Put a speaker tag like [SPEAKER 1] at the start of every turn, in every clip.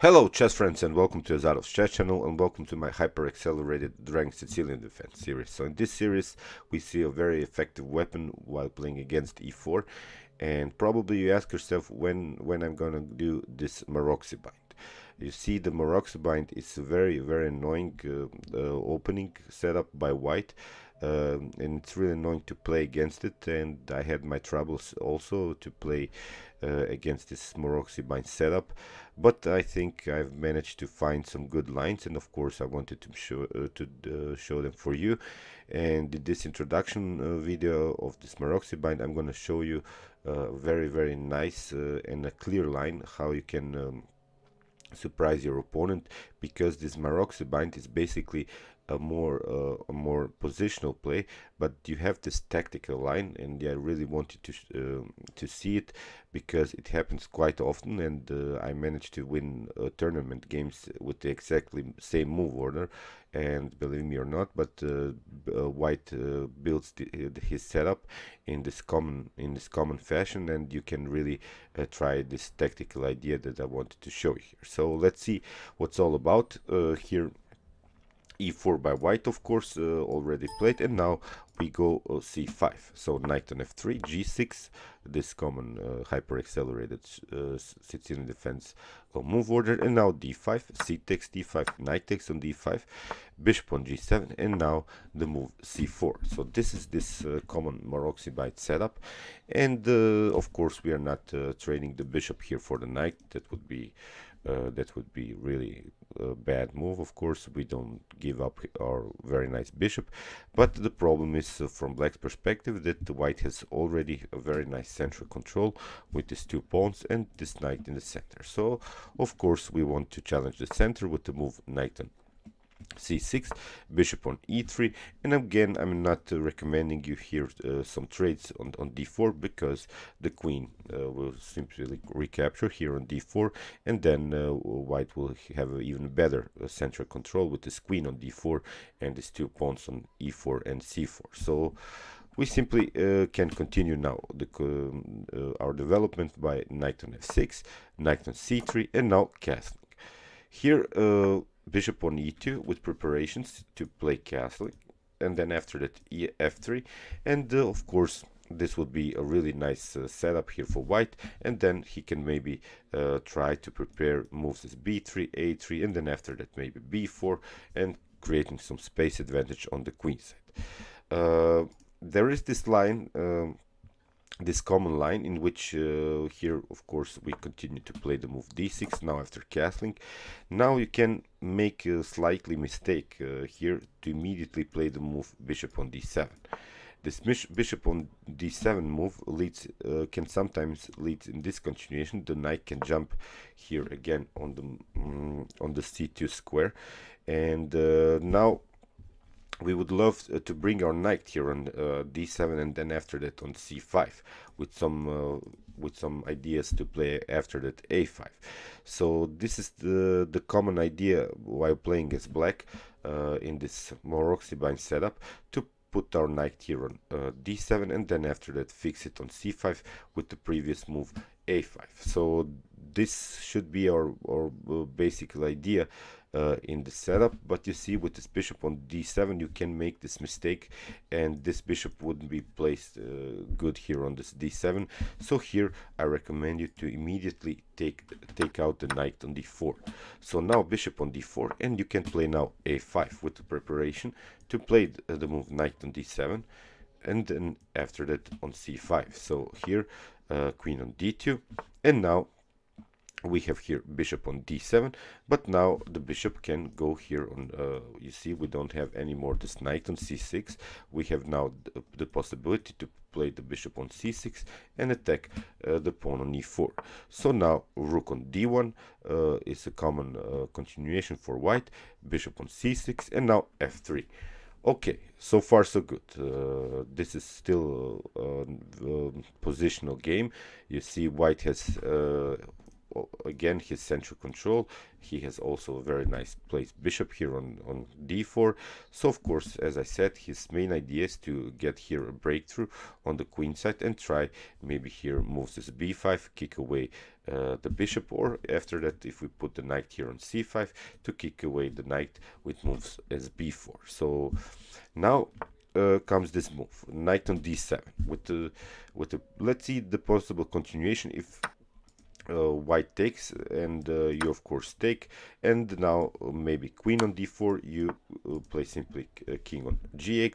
[SPEAKER 1] Hello chess friends and welcome to Azarov's chess channel and welcome to my hyper-accelerated ranked Sicilian defense series. So in this series we see a very effective weapon while playing against e4, and probably you ask yourself when I'm gonna do this Maroczy Bind. You see, the Maroczy Bind is a very annoying opening setup by white, and it's really annoying to play against it, and I had my troubles also to play against this Maroczy Bind setup, but I think I've managed to find some good lines, and of course I wanted to show them for you. And in this introduction video of this Maroczy Bind, I'm going to show you very nice and a clear line how you can surprise your opponent, because this Maroczy Bind is basically a more positional play, but you have this tactical line, and I really wanted to see it because it happens quite often, and I managed to win tournament games with the exactly same move order. And believe me or not, but white builds his setup in this common fashion, and you can really try this tactical idea that I wanted to show you here. So let's see what's all about here. E4 by white, of course, already played, and now we go c5. So knight on f3, g6, this common hyper-accelerated Sicilian defense move order, and now d5, c takes d5, knight takes on d5, bishop on g7, and now the move c4. So this is this common Maroczy Bind setup, and of course we are not trading the bishop here for the knight. That would be really a bad move. Of course, we don't give up our very nice bishop, but the problem is from black's perspective that the white has already a very nice central control with these two pawns and this knight in the center. So of course we want to challenge the center with the move knight on c6, bishop on e3, and again I'm not recommending you here some trades on d4, because the queen will simply recapture here on d4, and then white will have even better central control with this queen on d4 and these two pawns on e4 and c4. So we simply can continue now our development by knight on f6, knight on c3, and now castling. Here bishop on e2 with preparations to play castling, and then after that f3, and of course this would be a really nice setup here for white, and then he can maybe try to prepare moves as b3, a3, and then after that maybe b4, and creating some space advantage on the queen side. There is this line, this common line, in which here of course we continue to play the move d6 now after castling. Now you can make a slightly mistake here to immediately play the move bishop on d7. This bishop on d7 move leads can sometimes lead in this continuation. The knight can jump here again on the c2 square, and now we would love to bring our knight here on d7, and then after that on c5 with some ideas to play after that a5. So this is the common idea while playing as black in this Maroczy Bind setup, to put our knight here on d7, and then after that fix it on c5 with the previous move a5. So this should be our basic idea in the setup, but you see, with this bishop on d7 you can make this mistake, and this bishop wouldn't be placed good here on this d7. So here I recommend you to immediately take out the knight on d4. So now bishop on d4, and you can play now a5 with the preparation to play the move knight on d7, and then after that on c5. So here queen on d2, and now we have here bishop on d7, but now the bishop can go here on you see, we don't have anymore this knight on c6. We have now the possibility to play the bishop on c6 and attack the pawn on e4. So now rook on d1 is a common continuation for white, bishop on c6, and now f3. Okay, so far so good. This is still a positional game. You see, white has again his central control. He has also a very nice placed bishop here on d4. So of course, as I said, his main idea is to get here a breakthrough on the queen side and try maybe here moves as b5, kick away the bishop, or after that if we put the knight here on c5 to kick away the knight with moves as b4. So now comes this move, knight on d7 with the let's see the possible continuation if white takes, and you of course take, and now maybe queen on d4, you play simply king on g8.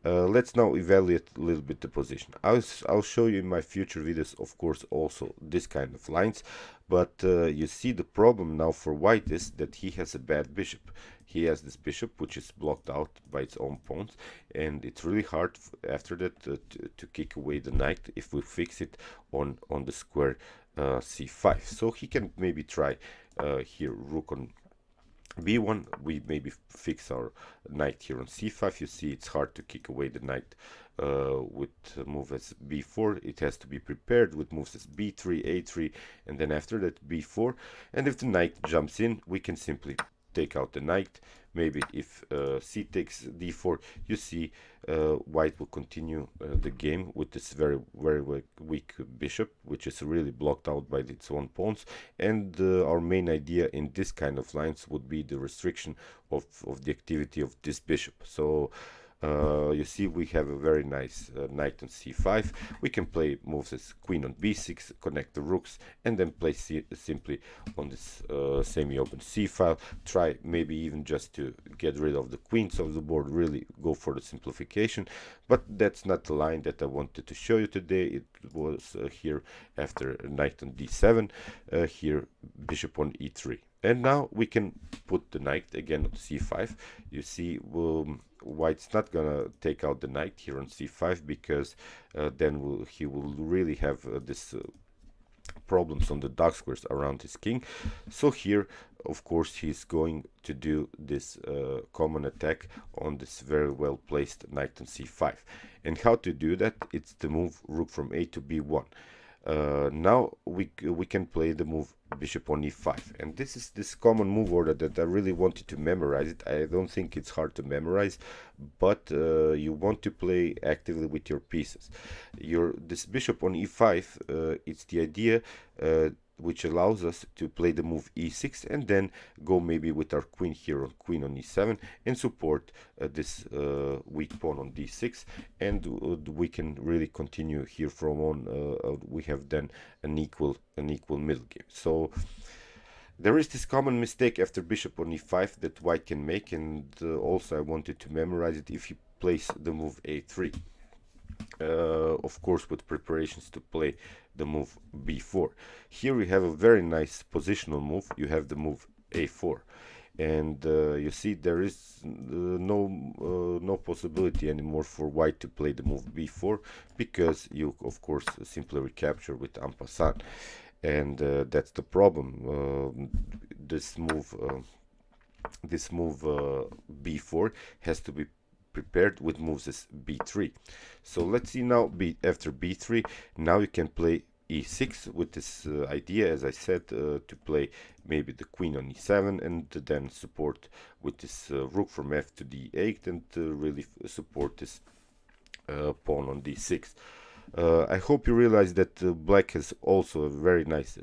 [SPEAKER 1] Let's now evaluate a little bit the position. I'll show you in my future videos, of course, also this kind of lines, but you see the problem now for white is that he has a bad bishop. He has this bishop which is blocked out by its own pawns, and it's really hard after that to kick away the knight if we fix it on the square c5. So he can maybe try here rook on b1. We maybe fix our knight here on c5. You see it's hard to kick away the knight with move as b4. It has to be prepared with moves as b3, a3, and then after that b4. And if the knight jumps in, we can simply take out the knight. Maybe if c takes d4, you see white will continue the game with this very weak bishop, which is really blocked out by its own pawns. And our main idea in this kind of lines would be the restriction of the activity of this bishop. So you see we have a very nice knight on c5. We can play moves as queen on b6, connect the rooks, and then play simply on this semi-open c file. Try maybe even just to get rid of the queens of the board, really go for the simplification. But that's not the line that I wanted to show you today. It was here after knight on d7, here bishop on e3. And now we can put the knight again on c5. You see white's not gonna take out the knight here on c5 because then he will really have this problems on the dark squares around his king. So here of course he's going to do this common attack on this very well placed knight on c5. And how to do that? It's the move rook from a to b1. Now we can play the move bishop on e5, and this is this common move order that I really wanted to memorize it. I don't think it's hard to memorize, but you want to play actively with your pieces. This bishop on e5, it's the idea which allows us to play the move e6 and then go maybe with our queen here on queen on e7 and support this weak pawn on d6, and we can really continue here from on. We have then an equal middle game. So there is this common mistake after bishop on e5 that white can make, and also I wanted to memorize it. If you place the move a3, of course with preparations to play the move b4. Here we have a very nice positional move. You have the move a4, and you see there is no possibility anymore for white to play the move b4 because you of course simply recapture with en passant, and that's the problem. This move b4 has to be prepared with moves as b3. So let's see now after b3. Now you can play e6 with this idea, as I said, to play maybe the queen on e7 and then support with this rook from f to d8 and really support this pawn on d6. I hope you realize that black has also a very nice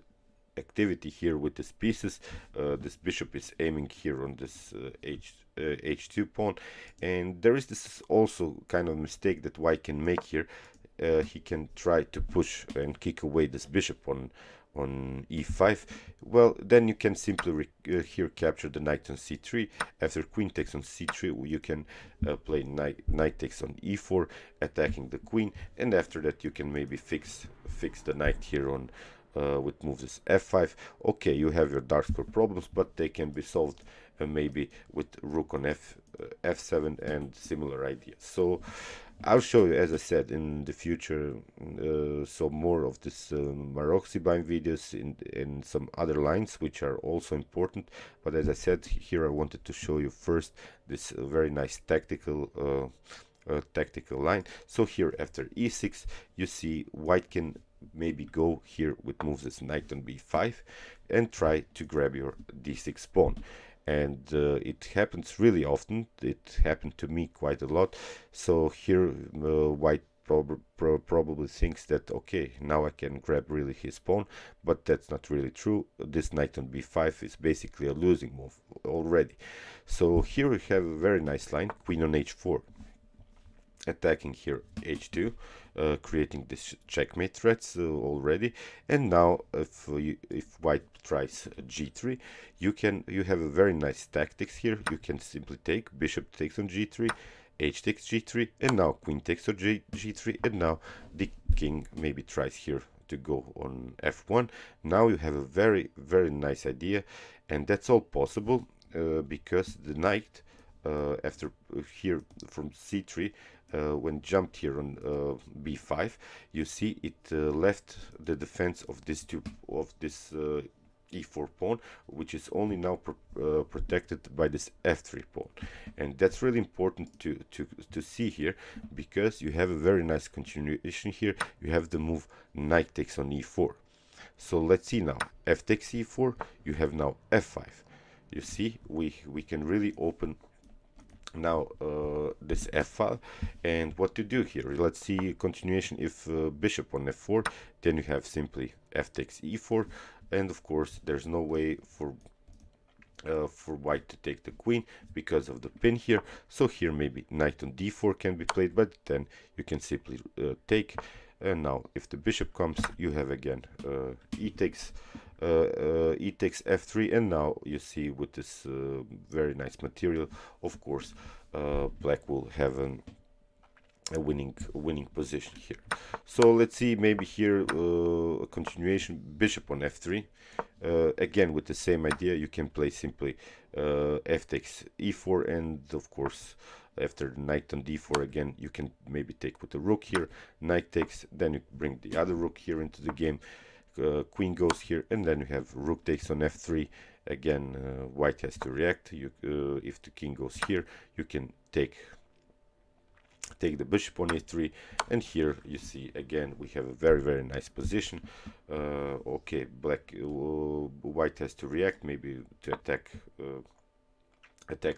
[SPEAKER 1] activity here with these pieces. This bishop is aiming here on this h2 pawn, and there is this also kind of mistake that white can make here. He can try to push and kick away this bishop on e5. Well, then you can simply here capture the knight on c3. After queen takes on c3, you can play knight takes on e4, attacking the queen, and after that you can maybe fix the knight here on with moves as f5. Okay, you have your dark square problems, but they can be solved maybe with rook on f7 and similar ideas. So I'll show you, as I said, in the future some more of this Maróczy Bind videos in some other lines which are also important. But as I said, here I wanted to show you first this very nice tactical line. So here after e6, you see white can maybe go here with moves as knight on b5 and try to grab your d6 pawn. And it happens really often. It happened to me quite a lot. So here white probably thinks that, okay, now I can grab really his pawn, but that's not really true. This knight on b5 is basically a losing move already. So here we have a very nice line, queen on h4, attacking here h2, creating this checkmate threats already. And now if white tries g3, you have a very nice tactics here. You can simply take bishop takes on g3, h takes g3, and now queen takes on g3, and now the king maybe tries here to go on f1. Now you have a very nice idea, and that's all possible because the knight after here from c3 when jumped here on b5, you see it left the defense of this e4 pawn, which is only now protected by this f3 pawn. And that's really important to see here, because you have a very nice continuation here. You have the move knight takes on e4. So let's see now, f takes e4, you have now f5. You see, we can really open now this f file. And what to do here, let's see continuation. If bishop on f4, then you have simply f takes e4, and of course there's no way for white to take the queen because of the pin here. So here maybe knight on d4 can be played, but then you can simply take. And now if the bishop comes, you have again e takes f3, and now you see with this very nice material, of course black will have a winning position here. So let's see, maybe here a continuation, bishop on f3. Again with the same idea, you can play simply f takes e4, and of course after knight on d4 again you can maybe take with the rook here, knight takes, then you bring the other rook here into the game, queen goes here, and then you have rook takes on f3. Again white has to react. If the king goes here, you can take the bishop on a3, and here you see again we have a very nice position. Okay, white has to react, maybe to attack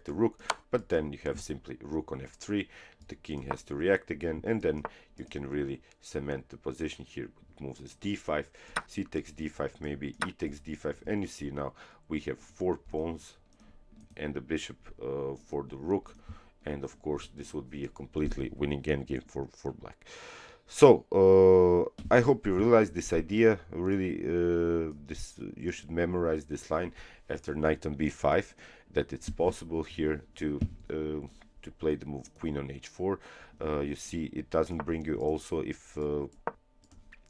[SPEAKER 1] the rook, but then you have simply rook on f3. The king has to react again, and then you can really cement the position here with moves as d5, c takes d5, maybe e takes d5, and you see now we have 4 pawns and the bishop for the rook. And of course this would be a completely winning endgame for black. So I hope you realize this idea. Really, you should memorize this line after knight on b5, that it's possible here to play the move queen on h4. You see, it doesn't bring you also if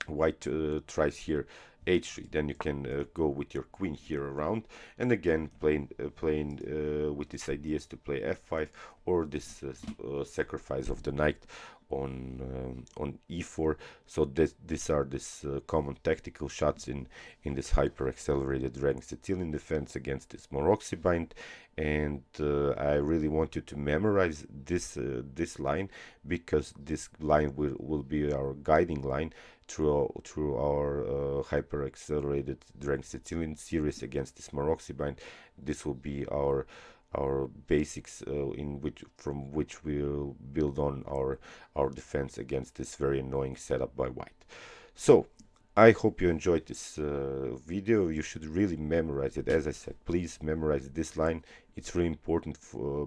[SPEAKER 1] white tries here h3, then you can go with your queen here around, and again playing with these ideas to play f5, or this sacrifice of the knight on e4. So these are common tactical shots in this hyper accelerated dragging Sicilian defense against this Maróczy Bind. And I really want you to memorize this line, because this line will be our guiding line through our hyper accelerated dragging Sicilian series against this Maroczy Bind. This will be our basics from which we'll build on our defense against this very annoying setup by white. So I hope you enjoyed this video. You should really memorize it. As I said, please memorize this line. It's really important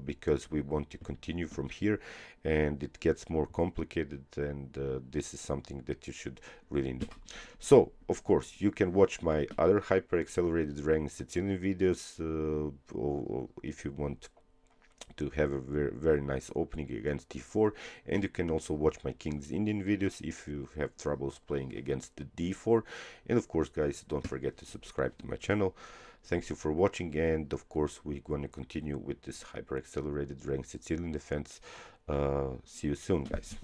[SPEAKER 1] because we want to continue from here, and it gets more complicated, and this is something that you should really know. So of course you can watch my other hyper accelerated dragging Sicilian videos or if you want to have a very nice opening against d4, and you can also watch my King's Indian videos if you have troubles playing against the d4. And of course guys, don't forget to subscribe to my channel. Thanks you for watching, and of course we're going to continue with this hyper accelerated dragging Sicilian defense. See you soon guys.